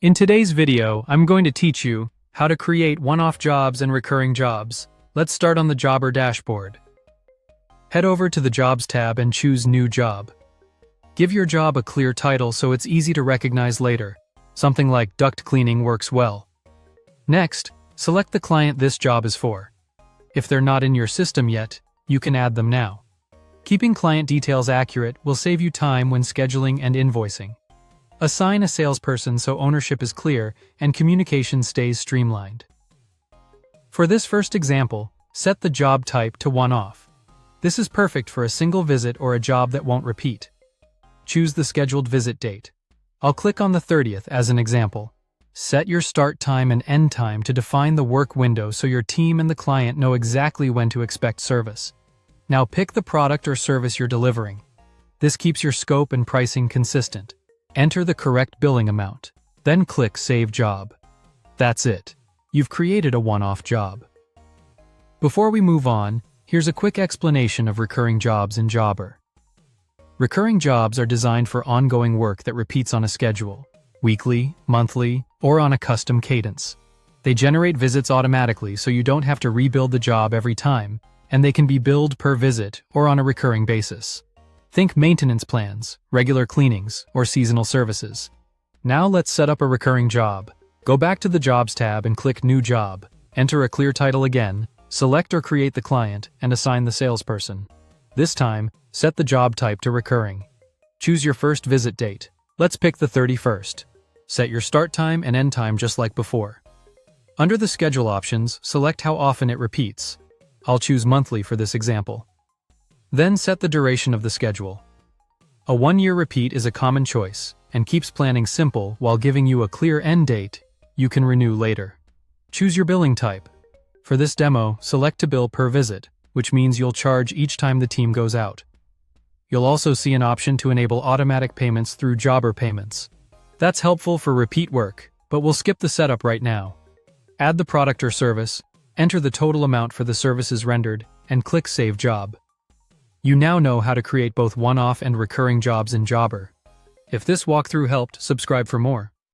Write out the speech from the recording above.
In today's video, I'm going to teach you how to create one-off jobs and recurring jobs. Let's start on the Jobber dashboard. Head over to the Jobs tab and choose New Job. Give your job a clear title so it's easy to recognize later. Something like duct cleaning works well. Next, select the client this job is for. If they're not in your system yet, you can add them now. Keeping client details accurate will save you time when scheduling and invoicing. Assign a salesperson so ownership is clear and communication stays streamlined. For this first example, set the job type to one-off. This is perfect for a single visit or a job that won't repeat. Choose the scheduled visit date. I'll click on the 30th as an example. Set your start time and end time to define the work window so your team and the client know exactly when to expect service. Now pick the product or service you're delivering. This keeps your scope and pricing consistent. Enter the correct billing amount, then click Save Job. That's it. You've created a one-off job. Before we move on, here's a quick explanation of recurring jobs in Jobber. Recurring jobs are designed for ongoing work that repeats on a schedule, weekly, monthly, or on a custom cadence. They generate visits automatically so you don't have to rebuild the job every time, and they can be billed per visit or on a recurring basis. Think maintenance plans, regular cleanings, or seasonal services. Now let's set up a recurring job. Go back to the Jobs tab and click New Job. Enter a clear title again, select or create the client, and assign the salesperson. This time, set the job type to recurring. Choose your first visit date. Let's pick the 31st. Set your start time and end time just like before. Under the schedule options, select how often it repeats. I'll choose monthly for this example. Then set the duration of the schedule. A one-year repeat is a common choice and keeps planning simple while giving you a clear end date you can renew later. Choose your billing type. For this demo, select to bill per visit, which means you'll charge each time the team goes out. You'll also see an option to enable automatic payments through Jobber payments. That's helpful for repeat work, but we'll skip the setup right now. Add the product or service, enter the total amount for the services rendered, and click Save Job. You now know how to create both one-off and recurring jobs in Jobber. If this walkthrough helped, subscribe for more.